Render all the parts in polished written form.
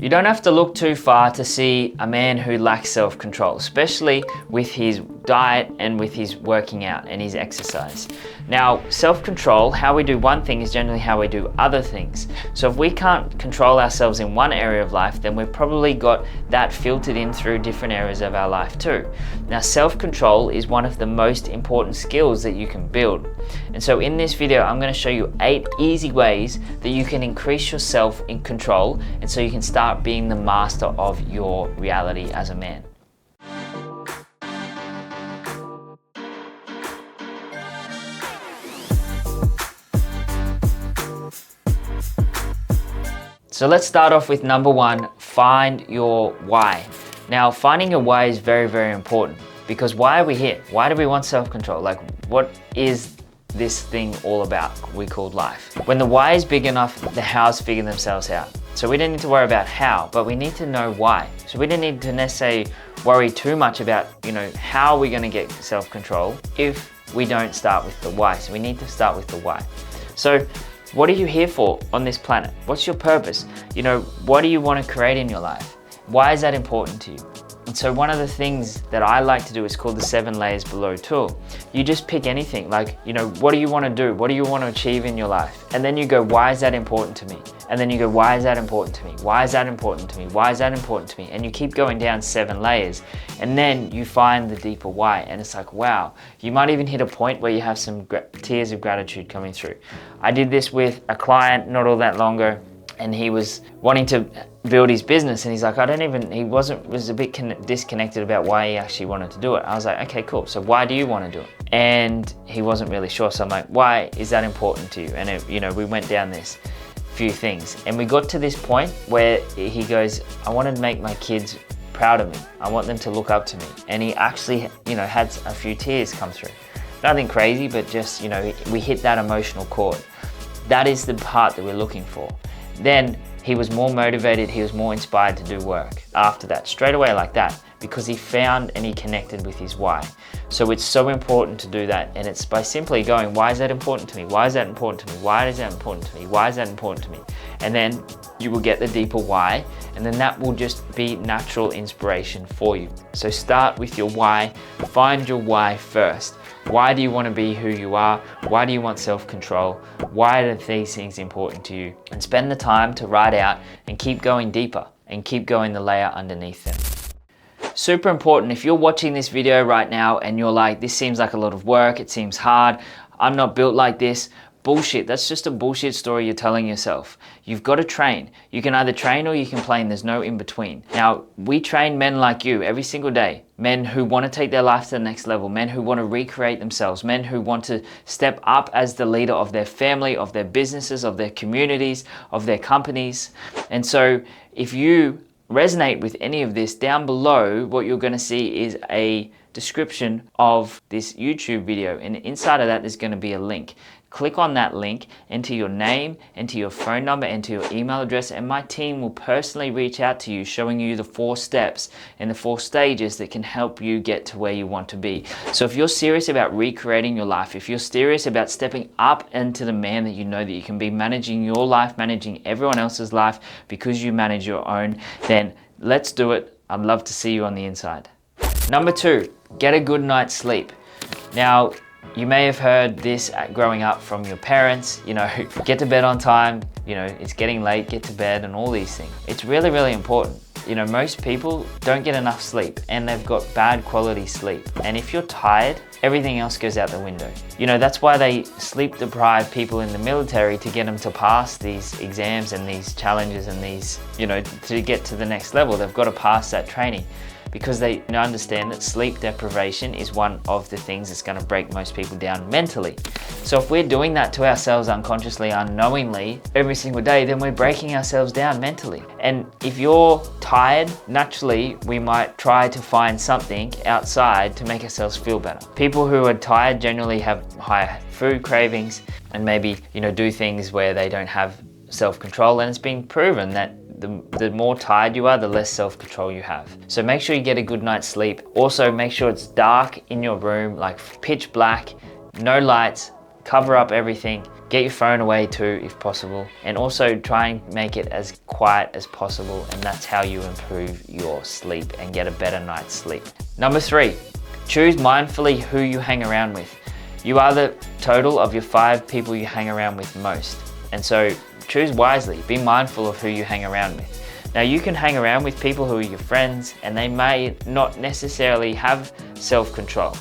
You don't have to look too far to see a man who lacks self-control, especially with his diet and with his working out and his exercise. Now, self-control, how we do one thing is generally how we do other things. So if we can't control ourselves in one area of life, then we've probably got that filtered in through different areas of our life too. Now, self-control is one of the most important skills that you can build. And so in this video, I'm going to show you 8 easy ways that you can increase your self-control, and so you can start being the master of your reality as a man. So let's start off with number 1, find your why. Now, finding your why is very, very important, because why are we here? Why do we want self-control? Like, what is this thing all about we called life? When the why is big enough, the hows figure themselves out. So we don't need to worry about how, but we need to know why. So we don't need to necessarily worry too much about, how we're going to get self-control if we don't start with the why. So we need to start with the why. So what are you here for on this planet? What's your purpose? What do you want to create in your life? Why is that important to you? And so one of the things that I like to do is called the 7 layers below tool. You just pick anything, like, what do you want to do? What do you want to achieve in your life? And then you go, why is that important to me? And then you go, why is that important to me? Why is that important to me? Why is that important to me? And you keep going down 7 layers. And then you find the deeper why. And it's like, wow, you might even hit a point where you have some tears of gratitude coming through. I did this with a client not all that long ago, and he was wanting to build his business, and he's like, he was a bit disconnected about why he actually wanted to do it. I was like, okay, cool. So why do you want to do it? And he wasn't really sure. So I'm like, why is that important to you? And we went down this few things, and we got to this point where he goes, I want to make my kids proud of me. I want them to look up to me. And he actually, had a few tears come through. Nothing crazy, but just, we hit that emotional chord. That is the part that we're looking for. Then he was more motivated, he was more inspired to do work after that, straight away like that, because he found and he connected with his why. So it's so important to do that, and it's by simply going, why is that important to me? Why is that important to me? Why is that important to me? Why is that important to me? And then you will get the deeper why, and then that will just be natural inspiration for you. So start with your why, find your why first. Why do you want to be who you are? Why do you want self-control? Why are these things important to you? And spend the time to write out and keep going deeper and keep going the layer underneath them. Super important. If you're watching this video right now and you're like, this seems like a lot of work, it seems hard, I'm not built like this. Bullshit. That's just a bullshit story you're telling yourself. You've got to train. You can either train or you can play, and there's no in between. Now, we train men like you every single day. Men who want to take their life to the next level. Men who want to recreate themselves. Men who want to step up as the leader of their family, of their businesses, of their communities, of their companies. And so if you resonate with any of this, down below, what you're going to see is a description of this YouTube video. And inside of that, there's going to be a link. Click on that link, enter your name, enter your phone number, enter your email address, and my team will personally reach out to you, showing you the 4 steps and the 4 stages that can help you get to where you want to be. So if you're serious about recreating your life, if you're serious about stepping up into the man that you know that you can be, managing your life, managing everyone else's life because you manage your own, then let's do it. I'd love to see you on the inside. Number 2, get a good night's sleep. Now, you may have heard this growing up from your parents, get to bed on time, it's getting late, get to bed, and all these things. It's really, really important. Most people don't get enough sleep, and they've got bad quality sleep. And if you're tired, everything else goes out the window. That's why they sleep deprive people in the military, to get them to pass these exams and these challenges and these, to get to the next level. They've got to pass that training, because they understand that sleep deprivation is one of the things that's going to break most people down mentally. So if we're doing that to ourselves unconsciously, unknowingly, every single day, then we're breaking ourselves down mentally. And if you're tired, naturally, we might try to find something outside to make ourselves feel better. People who are tired generally have higher food cravings, and maybe, do things where they don't have self-control, and it's been proven that the more tired you are, the less self-control you have. So make sure you get a good night's sleep. Also, make sure it's dark in your room, like pitch black, no lights, cover up everything, get your phone away too if possible, and also try and make it as quiet as possible, and that's how you improve your sleep and get a better night's sleep. Number 3, choose mindfully who you hang around with. You are the total of your 5 people you hang around with most, and so choose wisely. Be mindful of who you hang around with. Now you can hang around with people who are your friends and they may not necessarily have self-control,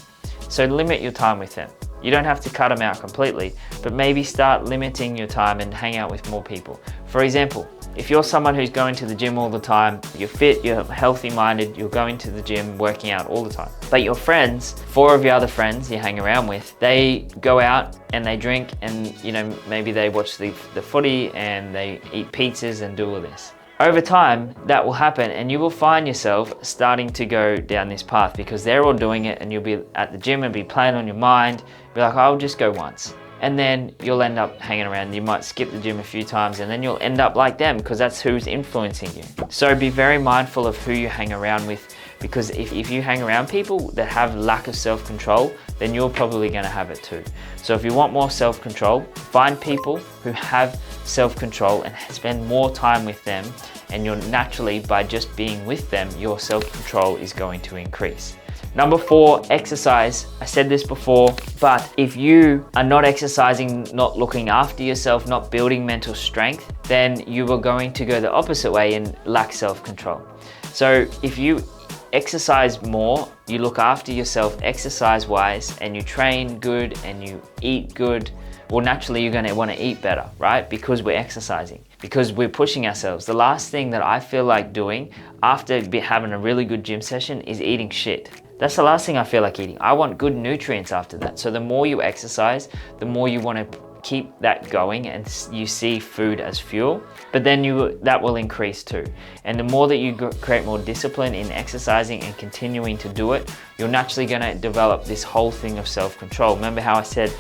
so limit your time with them. You don't have to cut them out completely, but maybe start limiting your time and hang out with more people. For example, if you're someone who's going to the gym all the time, you're fit, you're healthy minded, you're going to the gym, working out all the time. But your friends, 4 of your other friends you hang around with, they go out and they drink and maybe they watch the footy and they eat pizzas and do all this. Over time, that will happen and you will find yourself starting to go down this path because they're all doing it and you'll be at the gym and be playing on your mind, be like, I'll just go once. And then you'll end up hanging around. You might skip the gym a few times and then you'll end up like them because that's who's influencing you. So be very mindful of who you hang around with, because if you hang around people that have lack of self-control, then you're probably going to have it too. So if you want more self-control, find people who have self-control and spend more time with them, and you're naturally, by just being with them, your self-control is going to increase. Number 4, exercise. I said this before, but if you are not exercising, not looking after yourself, not building mental strength, then you are going to go the opposite way and lack self-control. So if you exercise more, you look after yourself exercise-wise, and you train good and you eat good, well, naturally you're going to want to eat better, right? Because we're exercising, because we're pushing ourselves. The last thing that I feel like doing after having a really good gym session is eating shit. That's the last thing I feel like eating. I want good nutrients after that. So the more you exercise, the more you want to keep that going and you see food as fuel, but then that will increase too. And the more that you create more discipline in exercising and continuing to do it, you're naturally going to develop this whole thing of self-control. Remember how I said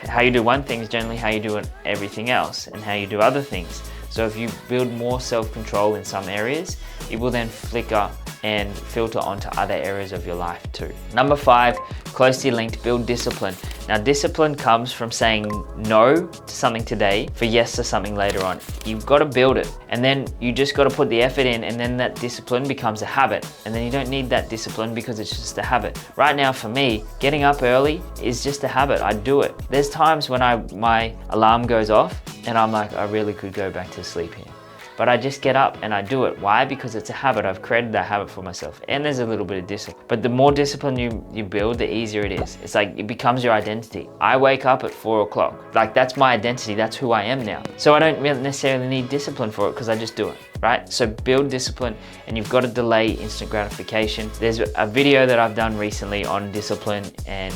how you do one thing is generally how you do everything else and how you do other things. So if you build more self-control in some areas, it will then flicker and filter onto other areas of your life too. Number 5, closely linked, build discipline. Now discipline comes from saying no to something today for yes to something later on. You've got to build it, and then you just got to put the effort in, and then that discipline becomes a habit, and then you don't need that discipline because it's just a habit. Right now for me, getting up early is just a habit. I do it. There's times when my alarm goes off and I'm like, I really could go back to sleep here. But I just get up and I do it. Why? Because it's a habit. I've created that habit for myself. And there's a little bit of discipline. But the more discipline you build, the easier it is. It's like it becomes your identity. I wake up at 4 o'clock. Like that's my identity. That's who I am now. So I don't necessarily need discipline for it because I just do it, right? So build discipline, and you've got to delay instant gratification. There's a video that I've done recently on discipline, and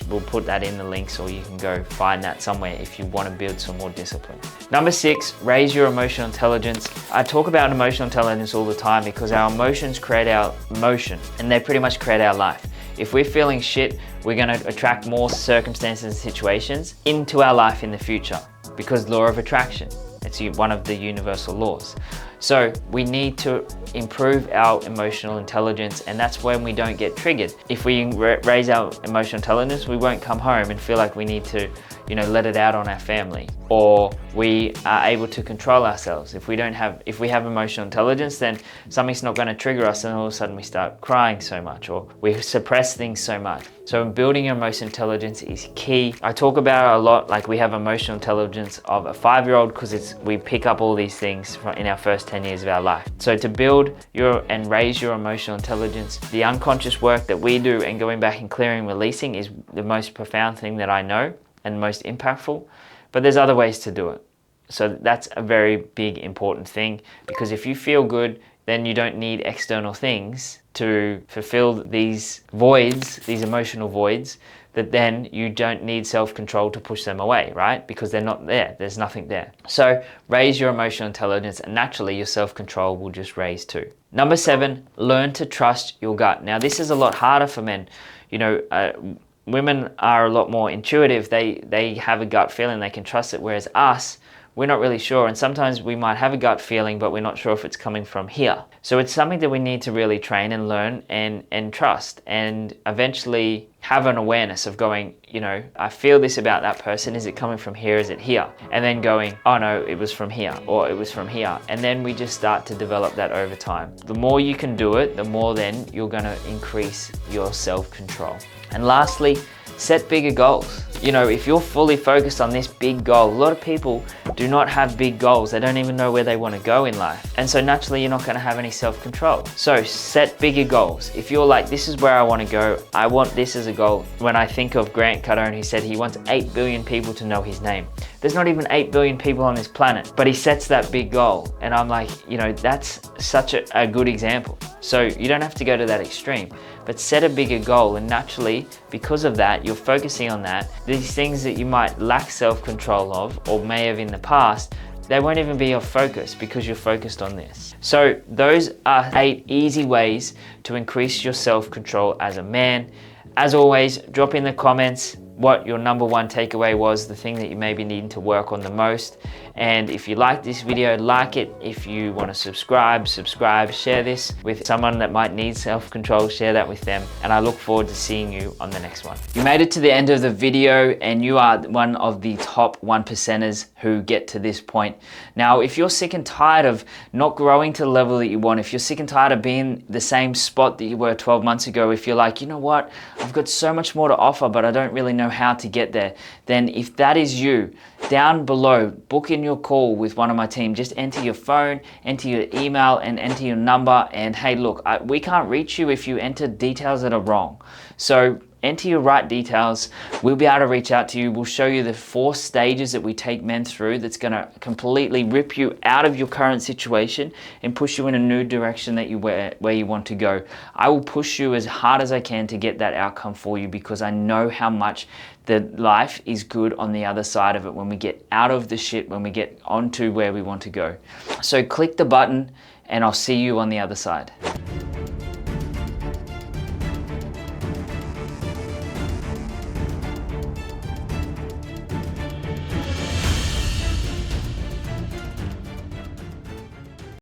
we'll put that in the links, or you can go find that somewhere if you want to build some more discipline. Number 6, raise your emotional intelligence. I talk about emotional intelligence all the time because our emotions create our emotion, and they pretty much create our life. If we're feeling shit, we're going to attract more circumstances and situations into our life in the future, because law of attraction. It's one of the universal laws. So we need to improve our emotional intelligence, and that's when we don't get triggered. If we raise our emotional intelligence, we won't come home and feel like we need to, let it out on our family, or we are able to control ourselves. If we have emotional intelligence, then something's not going to trigger us, and all of a sudden we start crying so much, or we suppress things so much. So building your emotional intelligence is key. I talk about it a lot, like we have emotional intelligence of a 5-year-old because we pick up all these things in our first 10 years of our life. So to build and raise your emotional intelligence, the unconscious work that we do and going back and clearing and releasing is the most profound thing that I know and most impactful, but there's other ways to do it. So that's a very big important thing, because if you feel good, then you don't need external things to fulfill these voids, these emotional voids, that then you don't need self-control to push them away, right? Because they're not there, there's nothing there. So raise your emotional intelligence, and naturally your self-control will just raise too. Number 7, learn to trust your gut. Now this is a lot harder for men. Women are a lot more intuitive. They have a gut feeling, they can trust it, whereas us, we're not really sure. And sometimes we might have a gut feeling, but we're not sure if it's coming from here. So it's something that we need to really train and learn and trust, and eventually have an awareness of going, you know, I feel this about that person. Is it coming from here? Is it here? And then going, oh no, it was from here, or it was from here. And then we just start to develop that over time. The more you can do it, the more then you're gonna increase your self-control. And lastly, set bigger goals. You know, if you're fully focused on this big goal, a lot of people do not have big goals. They don't even know where they want to go in life. And so naturally, you're not going to have any self-control. So set bigger goals. If you're like, this is where I want to go, I want this as a goal. When I think of Grant Cardone, he said he wants 8 billion people to know his name. There's not even 8 billion people on this planet, but he sets that big goal. And I'm like, you know, that's such a good example. So you don't have to go to that extreme, but set a bigger goal. And naturally, because of that, you're focusing on that. These things that you might lack self-control of, or may have in the past, they won't even be your focus because you're focused on this. So those are 8 easy ways to increase your self-control as a man. As always, drop in the comments what your number 1 takeaway was, the thing that you may be needing to work on the most. And if you like this video, like it. If you want to subscribe, share this with someone that might need self-control, share that with them. And I look forward to seeing you on the next one. You made it to the end of the video and you are one of the top 1%ers who get to this point. Now, if you're sick and tired of not growing to the level that you want, if you're sick and tired of being the same spot that you were 12 months ago, if you're like, you know what, I've got so much more to offer, but I don't really know how to get there, then if that is you, down below, book in your call with one of my team. Just enter your phone, enter your email, and enter your number. And hey, look, we can't reach you if you enter details that are wrong. So enter your right details. We'll be able to reach out to you. We'll show you the 4 stages that we take men through that's going to completely rip you out of your current situation and push you in a new direction that where you want to go. I will push you as hard as I can to get that outcome for you, because I know how much the life is good on the other side of it when we get out of the shit, when we get onto where we want to go. So click the button and I'll see you on the other side.